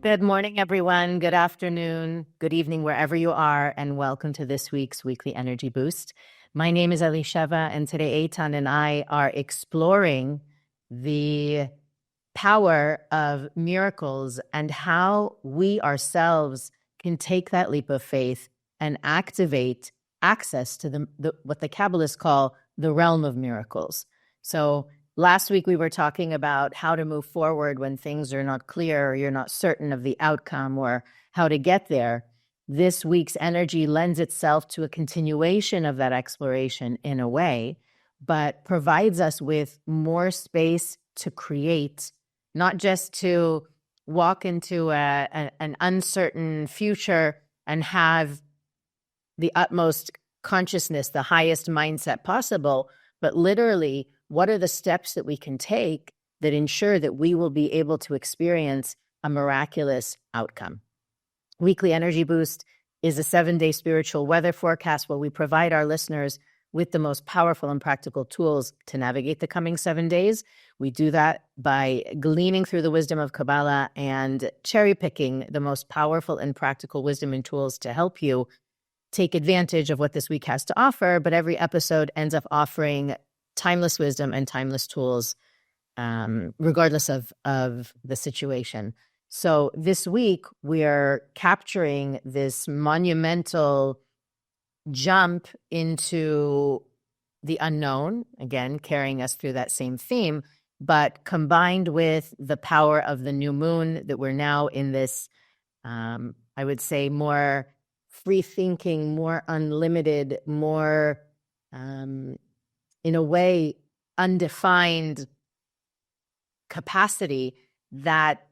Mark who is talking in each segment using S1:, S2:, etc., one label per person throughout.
S1: Good morning, everyone. Good afternoon, good evening, wherever you are, and welcome to this week's Weekly Energy Boost. My name is Elisheva, and today Eitan and I are exploring the power of miracles and how we ourselves can take that leap of faith and activate access to the what the Kabbalists call the realm of miracles. So last week we were talking about how to move forward when things are not clear or you're not certain of the outcome or how to get there. This week's energy lends itself to a continuation of that exploration in a way, but provides us with more space to create, not just to walk into an uncertain future and have the utmost consciousness, the highest mindset possible, but literally, what are the steps that we can take that ensure that we will be able to experience a miraculous outcome? Weekly Energy Boost is a 7-day spiritual weather forecast where we provide our listeners with the most powerful and practical tools to navigate the coming 7 days. We do that by gleaning through the wisdom of Kabbalah and cherry-picking the most powerful and practical wisdom and tools to help you take advantage of what this week has to offer. But every episode ends up offering timeless wisdom and timeless tools, regardless of the situation. So this week, we're capturing this monumental jump into the unknown, again, carrying us through that same theme, but combined with the power of the new moon, that we're now in this, I would say, more free-thinking, more unlimited, more, in a way, undefined capacity that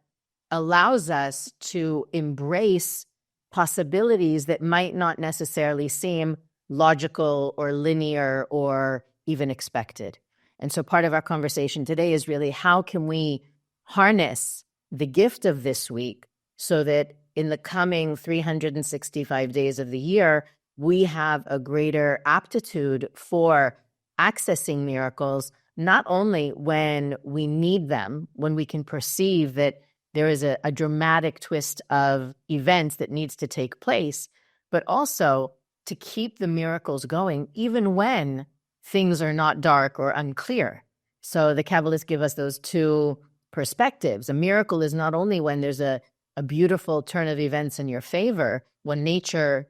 S1: allows us to embrace possibilities that might not necessarily seem logical or linear or even expected. And so part of our conversation today is really how can we harness the gift of this week so that in the coming 365 days of the year, we have a greater aptitude for accessing miracles, not only when we need them, when we can perceive that there is a dramatic twist of events that needs to take place, but also to keep the miracles going even when things are not dark or unclear. So the Kabbalists give us those two perspectives. A miracle is not only when there's a beautiful turn of events in your favor, when nature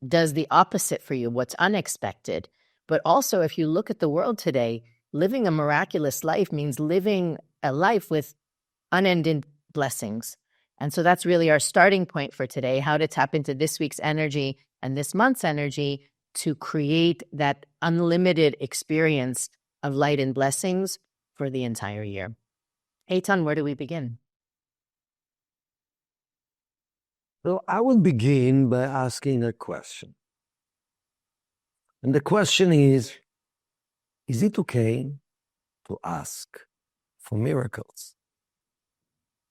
S1: does the opposite for you, what's unexpected, but also if you look at the world today, living a miraculous life means living a life with unending blessings. And so that's really our starting point for today, how to tap into this week's energy and this month's energy to create that unlimited experience of light and blessings for the entire year. Eitan, where do we begin?
S2: So I will begin by asking a question. And the question is it okay to ask for miracles?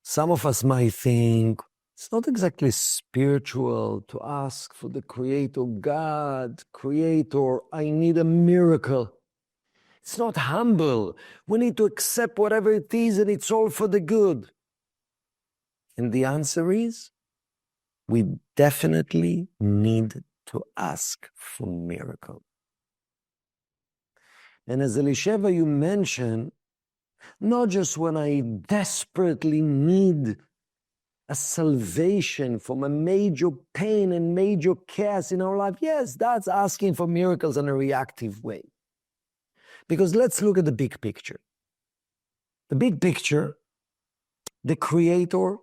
S2: Some of us might think it's not exactly spiritual to ask for the Creator, God, Creator, I need a miracle. It's not humble. We need to accept whatever it is and it's all for the good. And the answer is, we definitely need to ask for miracle. And as Elisheva, you mentioned, not just when I desperately need a salvation from a major pain and major chaos in our life. Yes, that's asking for miracles in a reactive way. Because let's look at the big picture. The big picture, the Creator,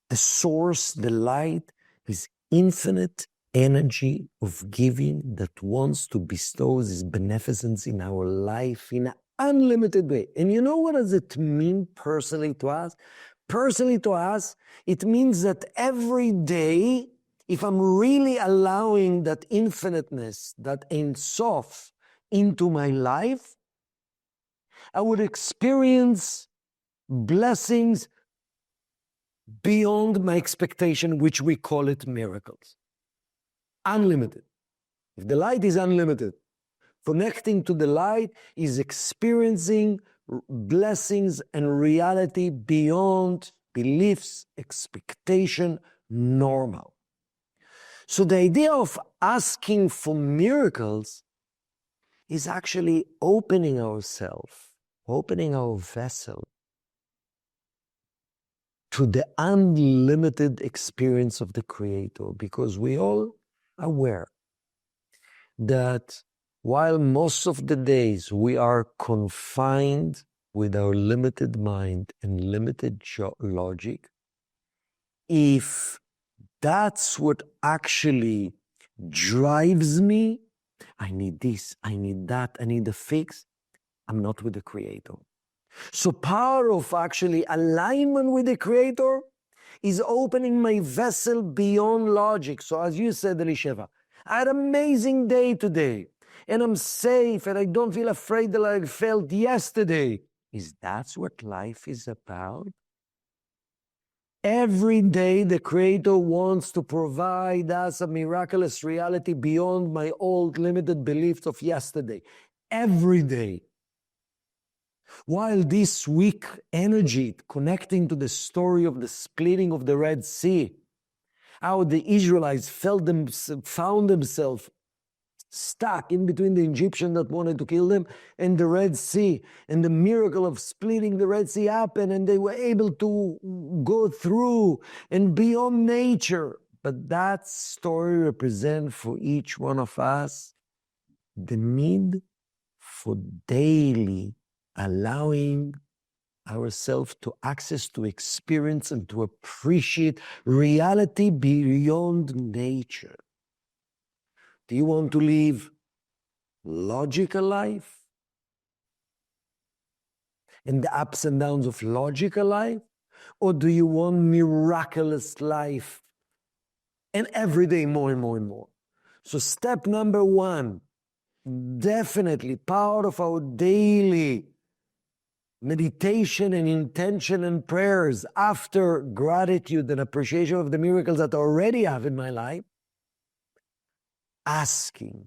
S2: the source, the light, is infinite energy of giving that wants to bestow His beneficence in our life in an unlimited way. And you know what does it mean personally to us? Personally to us, it means that every day, if I'm really allowing that infiniteness, that Ein Sof, into my life, I would experience blessings beyond my expectation, which we call it miracles. Unlimited. If the light is unlimited, connecting to the light is experiencing blessings and reality beyond beliefs, expectation, normal. So the idea of asking for miracles is actually opening ourselves, opening our vessel to the unlimited experience of the Creator, because we all are aware that while most of the days we are confined with our limited mind and limited logic, if that's what actually drives me, I need this, I need that, I need a fix, I'm not with the Creator. So power of actually alignment with the Creator is opening my vessel beyond logic. So as you said, Elisheva, I had an amazing day today, and I'm safe, and I don't feel afraid that I felt yesterday. Is that what life is about? Every day, the Creator wants to provide us a miraculous reality beyond my old limited beliefs of yesterday. Every day. While this weak energy connecting to the story of the splitting of the Red Sea, how the Israelites found themselves stuck in between the Egyptian that wanted to kill them and the Red Sea, and the miracle of splitting the Red Sea happened, and they were able to go through and beyond nature. But that story represents for each one of us the need for daily allowing ourselves to access, to experience, and to appreciate reality beyond nature. Do you want to live logical life and the ups and downs of logical life? Or do you want miraculous life and every day more and more and more? So step number one, definitely part of our daily meditation and intention and prayers after gratitude and appreciation of the miracles that I already have in my life, asking,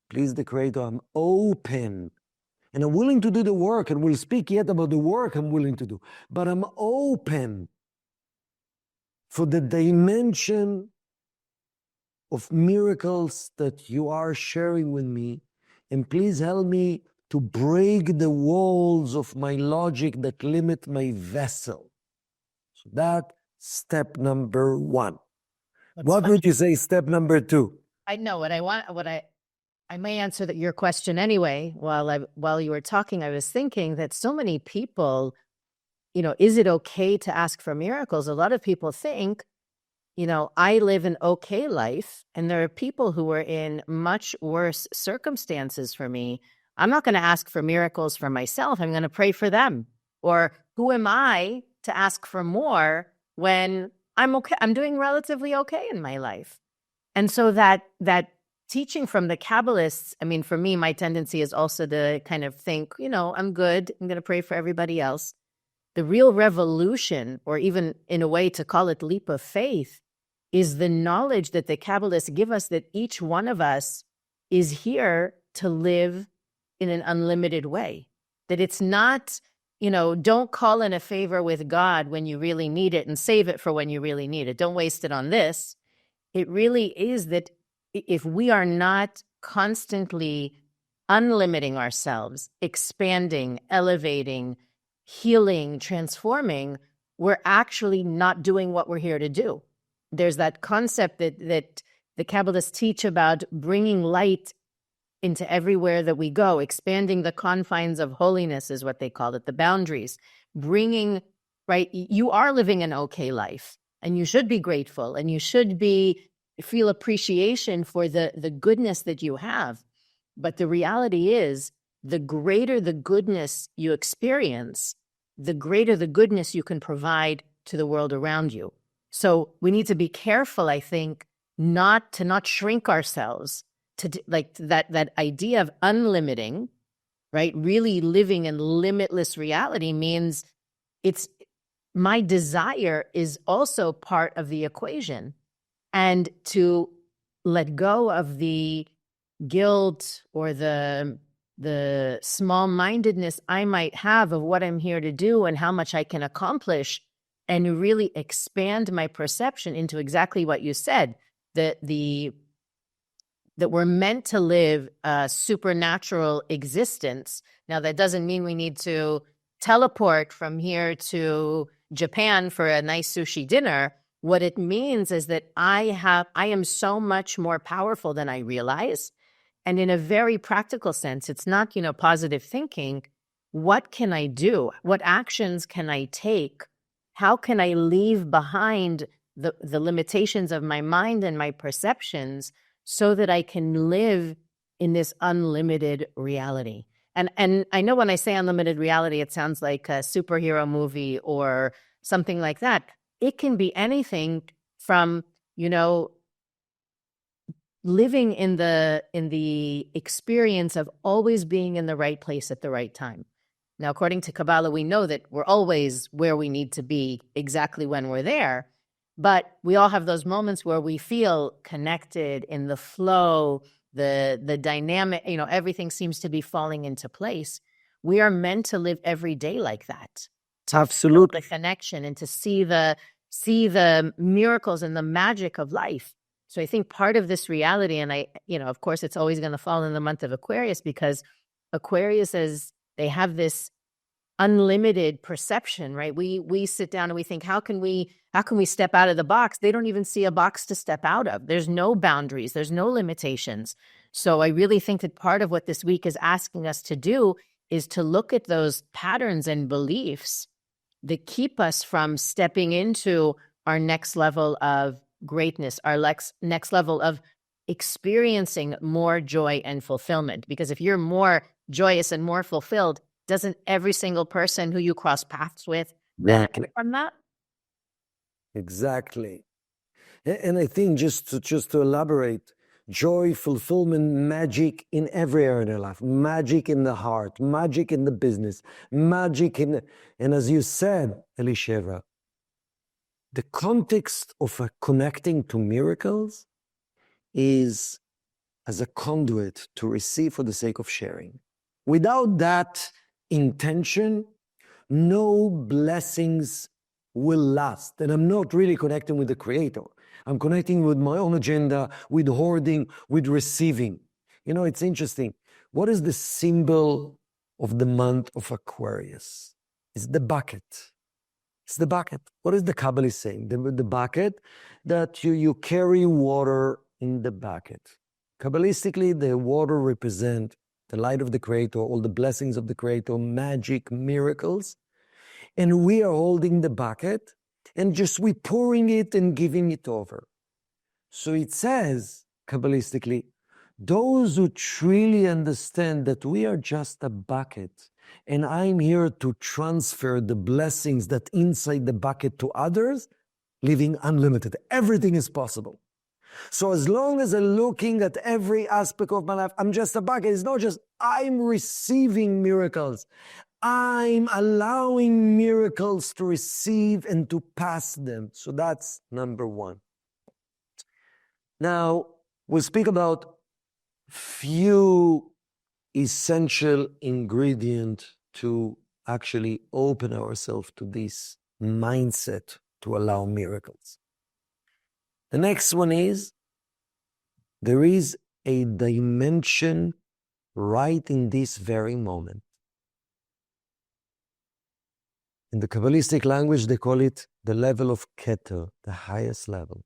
S2: please the Creator, I'm open and I'm willing to do the work, and we'll speak yet about the work I'm willing to do, but I'm open for the dimension of miracles that you are sharing with me, and please help me to break the walls of my logic that limit my vessel. So that's step number one. What would you say step number two?
S1: I know what I want. I may answer your question anyway. While you were talking, I was thinking that so many people, is it okay to ask for miracles? A lot of people think, I live an okay life, and there are people who are in much worse circumstances for me. I'm not going to ask for miracles for myself. I'm going to pray for them. Or who am I to ask for more when I'm okay? I'm doing relatively okay in my life. And so that teaching from the Kabbalists, I mean, for me, my tendency is also to kind of think, I'm good. I'm going to pray for everybody else. The real revolution, or even in a way to call it leap of faith, is the knowledge that the Kabbalists give us that each one of us is here to live in an unlimited way. That it's not, don't call in a favor with God when you really need it and save it for when you really need it. Don't waste it on this. It really is that if we are not constantly unlimiting ourselves, expanding, elevating, healing, transforming, we're actually not doing what we're here to do. There's that concept that the Kabbalists teach about bringing light into everywhere that we go, expanding the confines of holiness is what they call it, the boundaries, bringing, right? You are living an okay life, and you should be grateful, and you should feel appreciation for the goodness that you have. But the reality is, the greater the goodness you experience, the greater the goodness you can provide to the world around you. So we need to be careful, I think, not to shrink ourselves to like that idea of unlimiting, right? Really living in limitless reality means my desire is also part of the equation, and to let go of the guilt or the small-mindedness I might have of what I'm here to do and how much I can accomplish, and really expand my perception into exactly what you said, that we're meant to live a supernatural existence. Now, that doesn't mean we need to teleport from here to Japan for a nice sushi dinner. What it means is that I am so much more powerful than I realize. And in a very practical sense, it's not, positive thinking. What can I do? What actions can I take? How can I leave behind the limitations of my mind and my perceptions so that I can live in this unlimited reality? And I know when I say unlimited reality, it sounds like a superhero movie or something like that. It can be anything from, living in the experience of always being in the right place at the right time. Now, according to Kabbalah, we know that we're always where we need to be exactly when we're there, but we all have those moments where we feel connected in the flow, the dynamic, everything seems to be falling into place. We are meant to live every day like that.
S2: Absolutely.
S1: The connection and to see the miracles and the magic of life. So I think part of this reality, and of course, it's always going to fall in the month of Aquarius, because Aquarius they have this unlimited perception, right? We sit down and we think, how can we step out of the box? They don't even see a box to step out of. There's no boundaries. There's no limitations. So I really think that part of what this week is asking us to do is to look at those patterns and beliefs that keep us from stepping into our next level of greatness, our next level of experiencing more joy and fulfillment. Because if you're more joyous and more fulfilled, doesn't every single person who you cross paths with benefit from that?
S2: Exactly. And I think just to elaborate, joy, fulfillment, magic in every area in their life, magic in the heart, magic in the business, magic and as you said, Elisheva, the context of connecting to miracles is as a conduit to receive for the sake of sharing. Without that intention, no blessings will last. And I'm not really connecting with the Creator. I'm connecting with my own agenda, with hoarding, with receiving. It's interesting. What is the symbol of the month of Aquarius? It's the bucket. It's the bucket. What is the Kabbalah saying? The bucket that you carry water in the bucket. Kabbalistically, the water represents the light of the Creator, all the blessings of the Creator, magic, miracles. And we are holding the bucket and just we pouring it and giving it over. So it says, Kabbalistically, those who truly understand that we are just a bucket and I'm here to transfer the blessings that inside the bucket to others, living unlimited. Everything is possible. So as long as I'm looking at every aspect of my life, I'm just a bucket. It's not just I'm receiving miracles. I'm allowing miracles to receive and to pass them. So that's number one. Now, we'll speak about few essential ingredients to actually open ourselves to this mindset to allow miracles. The next one is, there is a dimension right in this very moment. In the Kabbalistic language, they call it the level of Keter, the highest level.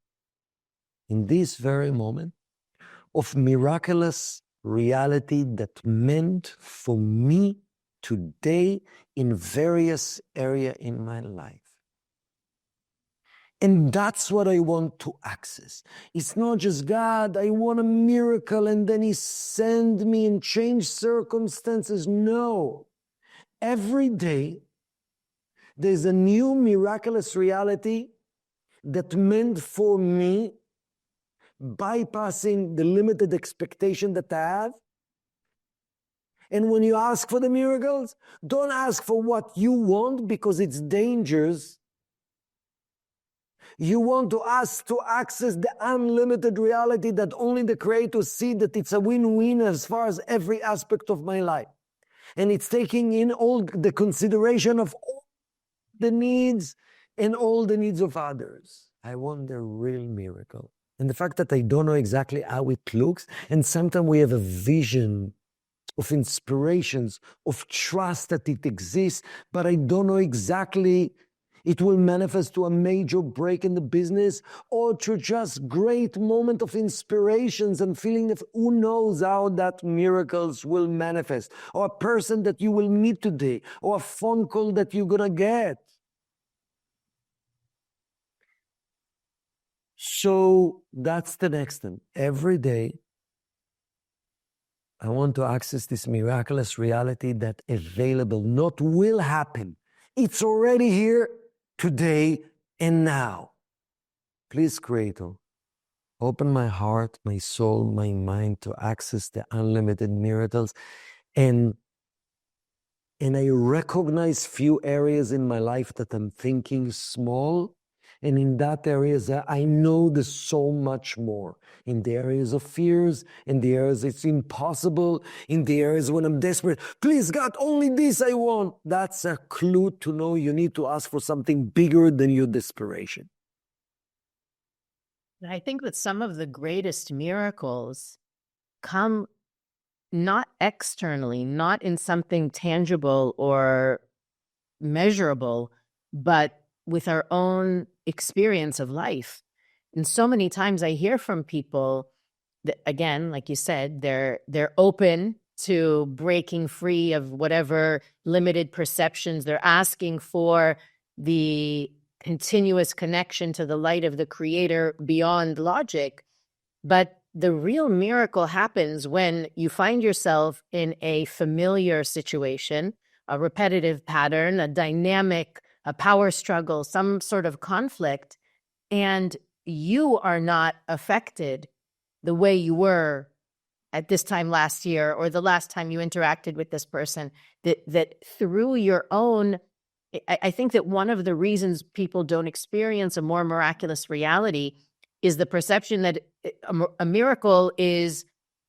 S2: In this very moment of miraculous reality that meant for me today in various areas in my life. And that's what I want to access. It's not just God, I want a miracle and then He send me and change circumstances. No. Every day, there's a new miraculous reality that meant for me, bypassing the limited expectation that I have. And when you ask for the miracles, don't ask for what you want because it's dangerous. You want to ask to access the unlimited reality that only the Creator sees, that it's a win-win as far as every aspect of my life. And it's taking in all the consideration of all the needs and all the needs of others. I want the real miracle. And the fact that I don't know exactly how it looks, and sometimes we have a vision of inspirations, of trust that it exists, but I don't know exactly it will manifest to a major break in the business or to just great moment of inspirations and feeling of who knows how that miracles will manifest, or a person that you will meet today, or a phone call that you're gonna get. So that's the next thing. Every day, I want to access this miraculous reality that available, not will happen. It's already here today and now. Please, Creator, open my heart, my soul, my mind to access the unlimited miracles. And I recognize few areas in my life that I'm thinking small. And in that areas, I know there's so much more. In the areas of fears, in the areas it's impossible, in the areas when I'm desperate, please God, only this I want. That's a clue to know you need to ask for something bigger than your desperation.
S1: I think that some of the greatest miracles come not externally, not in something tangible or measurable, but with our own experience of life. And so many times I hear from people that, again, like you said, they're open to breaking free of whatever limited perceptions. They're asking for the continuous connection to the light of the Creator beyond logic. But the real miracle happens when you find yourself in a familiar situation, a repetitive pattern, a dynamic, a power struggle, some sort of conflict, and you are not affected the way you were at this time last year or the last time you interacted with this person, that through your own, I think that one of the reasons people don't experience a more miraculous reality is the perception that a miracle is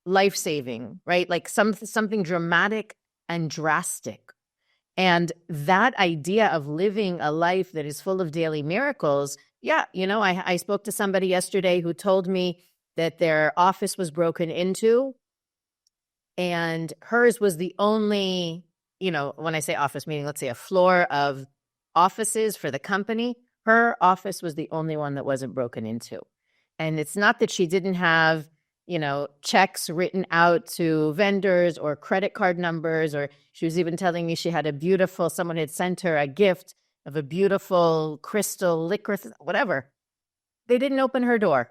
S1: life-saving, right? Like something dramatic and drastic. And that idea of living a life that is full of daily miracles, yeah, I spoke to somebody yesterday who told me that their office was broken into, and hers was the only, when I say office, meaning let's say a floor of offices for the company, her office was the only one that wasn't broken into. And it's not that she didn't have, checks written out to vendors or credit card numbers, or she was even telling me she had someone had sent her a gift of a beautiful crystal liquor, whatever. They didn't open her door.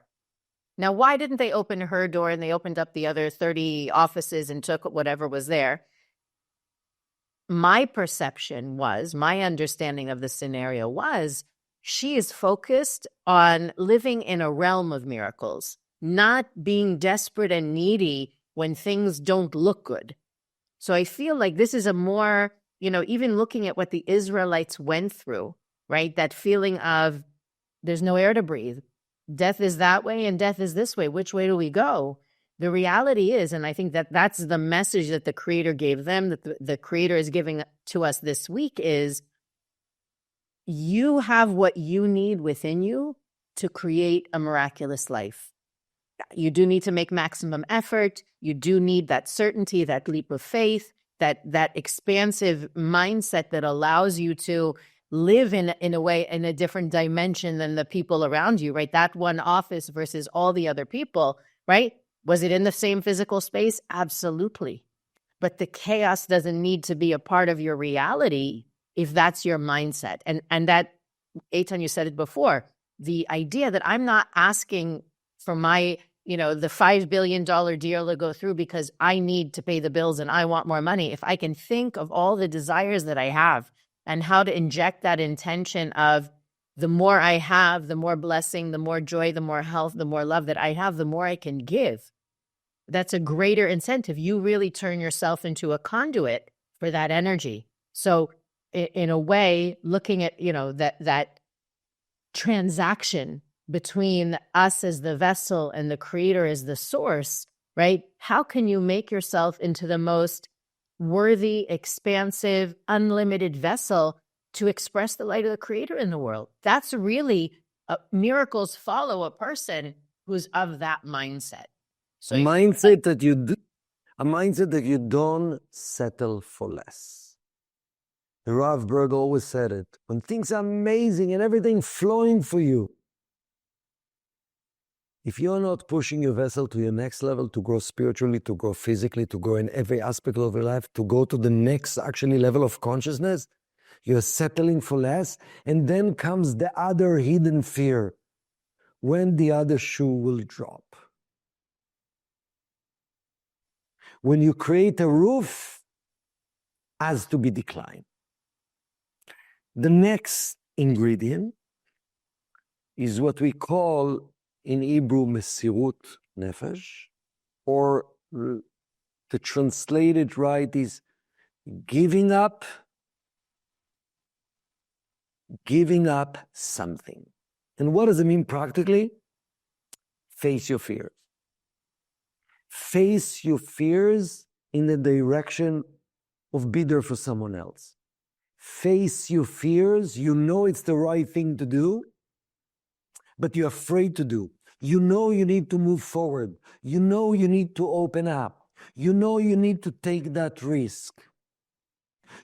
S1: Now, why didn't they open her door and they opened up the other 30 offices and took whatever was there? My perception was, my understanding of the scenario was, she is focused on living in a realm of miracles, not being desperate and needy when things don't look good. So I feel like this is a more, even looking at what the Israelites went through, right? That feeling of there's no air to breathe. Death is that way and death is this way. Which way do we go? The reality is, and I think that that's the message that the Creator gave them, that the Creator is giving to us this week, is you have what you need within you to create a miraculous life. You do need to make maximum effort. You do need that certainty, that leap of faith, that expansive mindset that allows you to live in a way, in a different dimension than the people around you, right? That one office versus all the other people, right? Was it in the same physical space? Absolutely. But the chaos doesn't need to be a part of your reality if that's your mindset. And that, Eitan, you said it before, the idea that I'm not asking for my, the $5 billion deal to go through because I need to pay the bills and I want more money. If I can think of all the desires that I have and how to inject that intention of the more I have, the more blessing, the more joy, the more health, the more love that I have, the more I can give. That's a greater incentive. You really turn yourself into a conduit for that energy. So in a way, looking at, that transaction between us as the vessel and the Creator as the source, right? How can you make yourself into the most worthy, expansive, unlimited vessel to express the light of the Creator in the world. That's really, miracles follow a person who's of that mindset. So
S2: a mindset that you don't settle for less. The Rav Berg always said it. When things are amazing and everything flowing for you, if you're not pushing your vessel to your next level, to grow spiritually, to grow physically, to grow in every aspect of your life, to go to the next actually level of consciousness, you're settling for less. And then comes the other hidden fear, when the other shoe will drop. When you create a roof, has to be declined. The next ingredient is what we call in Hebrew Mesirut Nefesh, or the translated right is giving up something. And what does it mean practically? Face your fears. Face your fears in the direction of be there for someone else. Face your fears. You know it's the right thing to do, but you're afraid to do. You know you need to move forward. You know you need to open up. You know you need to take that risk.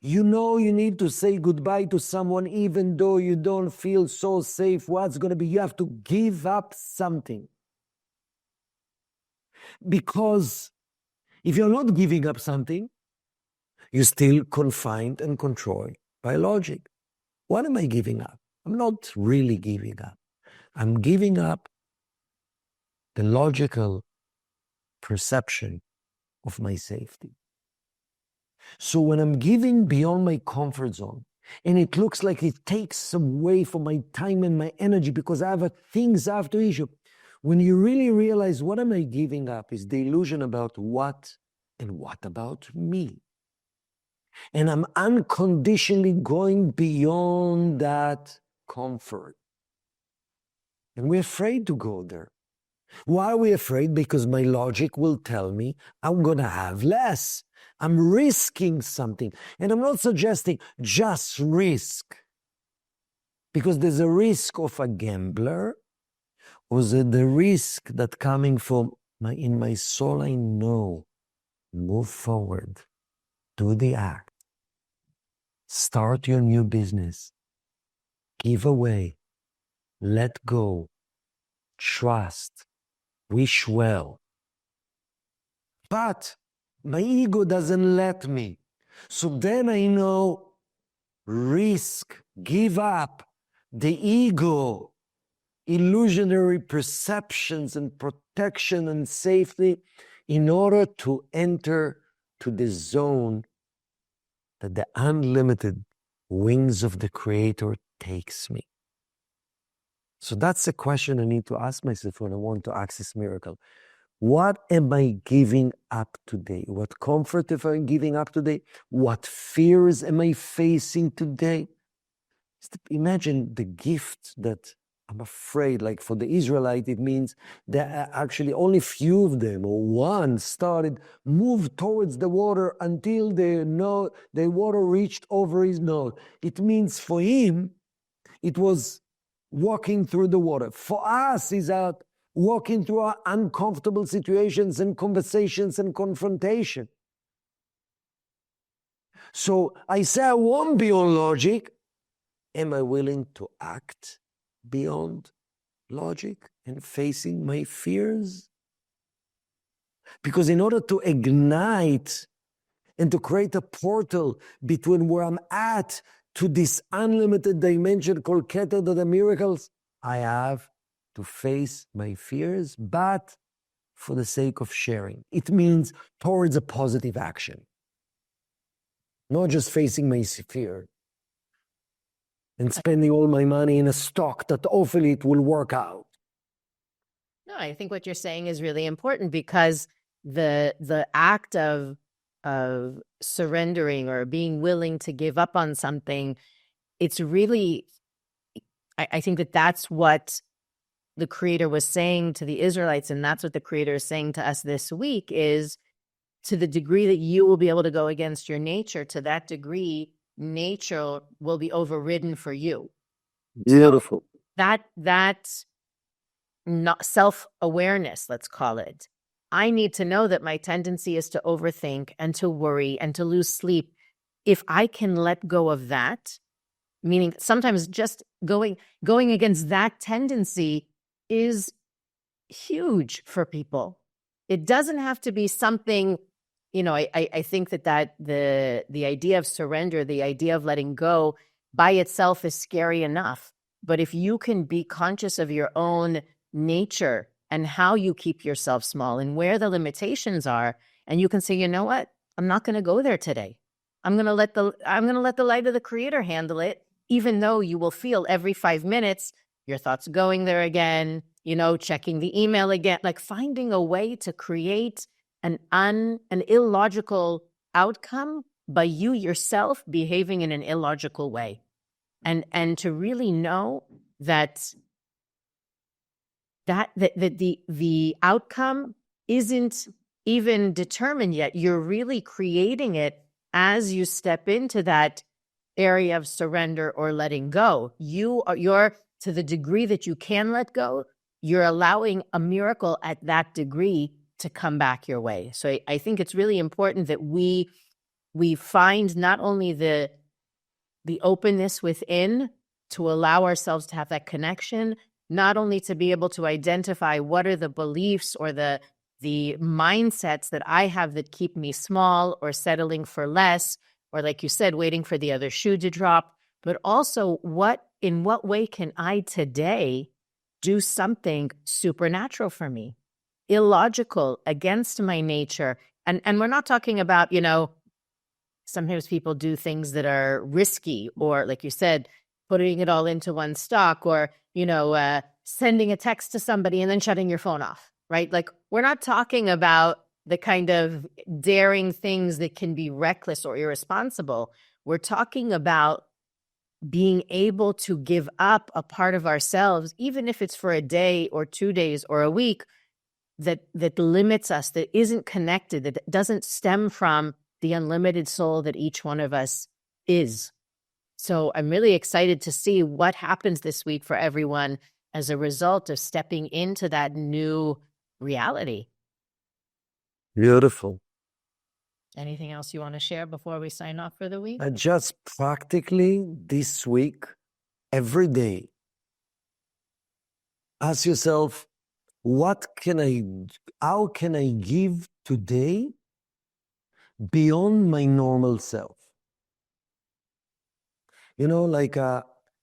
S2: You know you need to say goodbye to someone even though you don't feel so safe. What's going to be? You have to give up something. Because if you're not giving up something, you're still confined and controlled by logic. What am I giving up? I'm not really giving up. I'm giving up the logical perception of my safety. So when I'm giving beyond my comfort zone, and it looks like it takes away from my time and my energy because I have things I have to issue, when you really realize what am I giving up is the illusion about what and what about me. And I'm unconditionally going beyond that comfort. And we're afraid to go there. Why are we afraid? Because my logic will tell me I'm going to have less. I'm risking something. And I'm not suggesting just risk. Because there's a risk of a gambler, or the risk that coming from in my soul, I know, move forward, do the act, start your new business, give away, let go, trust, wish well. But my ego doesn't let me. So then I know, risk, give up the ego, illusionary perceptions and protection and safety in order to enter to the zone that the unlimited wings of the Creator takes me. So that's the question I need to ask myself when I want to access miracle. What am I giving up today? What comfort am I giving up today? What fears am I facing today? Imagine the gift that I'm afraid, like for the Israelite, it means that actually only few of them, or one, moved towards the water until the water reached over his nose. It means for him, it was walking through the water. For us, is out walking through our uncomfortable situations and conversations and confrontation. So I say I won't be on logic. Am I willing to act beyond logic and facing my fears? Because in order to ignite and to create a portal between where I'm at to this unlimited dimension called Keter, the miracles, I have to face my fears, but for the sake of sharing. It means towards a positive action. Not just facing my fear and spending all my money in a stock that hopefully it will work out.
S1: No, I think what you're saying is really important, because the act of surrendering or being willing to give up on something, it's really, I think that's what the Creator was saying to the Israelites, and that's what the Creator is saying to us this week, is to the degree that you will be able to go against your nature, to that degree, nature will be overridden for you.
S2: Beautiful.
S1: That not self-awareness, let's call it. I need to know that my tendency is to overthink and to worry and to lose sleep. If I can let go of that, meaning sometimes just going against that tendency is huge for people. It doesn't have to be something, I think that the idea of surrender, the idea of letting go by itself is scary enough. But if you can be conscious of your own nature and how you keep yourself small and where the limitations are, and you can say, you know what, I'm not going to go there today. I'm going to let the light of the Creator handle it, even though you will feel every 5 minutes your thoughts going there again, checking the email again, like finding a way to create an illogical outcome by you yourself behaving in an illogical way. And to really know that the outcome isn't even determined yet. You're really creating it as you step into that area of surrender or letting go. You're to the degree that you can let go, you're allowing a miracle at that degree to come back your way. So I think it's really important that we find not only the openness within to allow ourselves to have that connection, not only to be able to identify what are the beliefs or the mindsets that I have that keep me small or settling for less, or like you said, waiting for the other shoe to drop, but also in what way can I today do something supernatural for me, illogical, against my nature. And we're not talking about, sometimes people do things that are risky, or like you said, putting it all into one stock, or, sending a text to somebody and then shutting your phone off, right? Like, we're not talking about the kind of daring things that can be reckless or irresponsible. We're talking about being able to give up a part of ourselves, even if it's for a day or 2 days or a week, that limits us, that isn't connected, that doesn't stem from the unlimited soul that each one of us is. So I'm really excited to see what happens this week for everyone as a result of stepping into that new reality.
S2: Beautiful.
S1: Anything else you want to share before we sign off for the week?
S2: Just practically this week, every day, ask yourself, how can I give today beyond my normal self?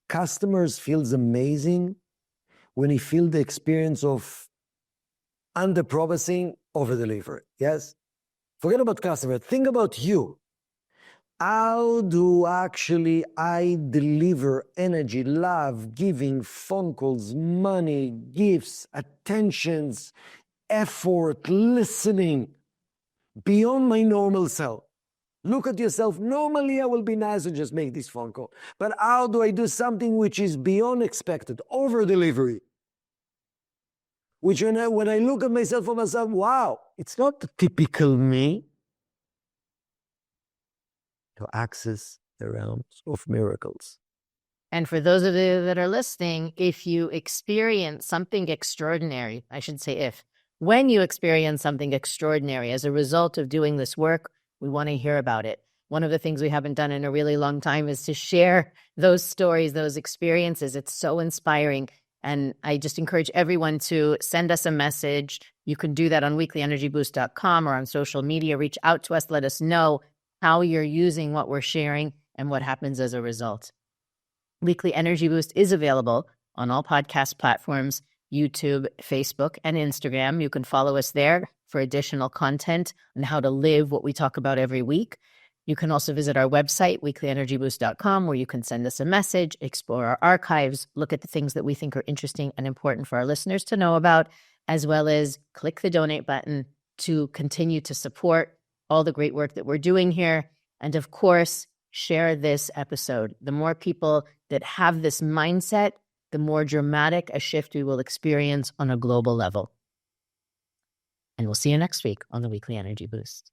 S2: Customers feels amazing when he feel the experience of under-promising, over-deliver. Yes? Forget about customer. Think about you. How do actually I deliver energy, love, giving, phone calls, money, gifts, attentions, effort, listening beyond my normal self? Look at yourself. Normally, I will be nice and just make this phone call. But how do I do something which is beyond expected, over-delivery? Which when I look at myself, wow, it's not the typical me. To access the realms of miracles.
S1: And for those of you that are listening, if you experience something extraordinary, I should say when you experience something extraordinary as a result of doing this work, we want to hear about it. One of the things we haven't done in a really long time is to share those stories, those experiences. It's so inspiring. And I just encourage everyone to send us a message. You can do that on weeklyenergyboost.com or on social media. Reach out to us. Let us know how you're using what we're sharing and what happens as a result. Weekly Energy Boost is available on all podcast platforms, YouTube, Facebook, and Instagram. You can follow us there for additional content on how to live what we talk about every week. You can also visit our website, weeklyenergyboost.com, where you can send us a message, explore our archives, look at the things that we think are interesting and important for our listeners to know about, as well as click the donate button to continue to support all the great work that we're doing here. And of course, share this episode. The more people that have this mindset, the more dramatic a shift we will experience on a global level. And we'll see you next week on the Weekly Energy Boost.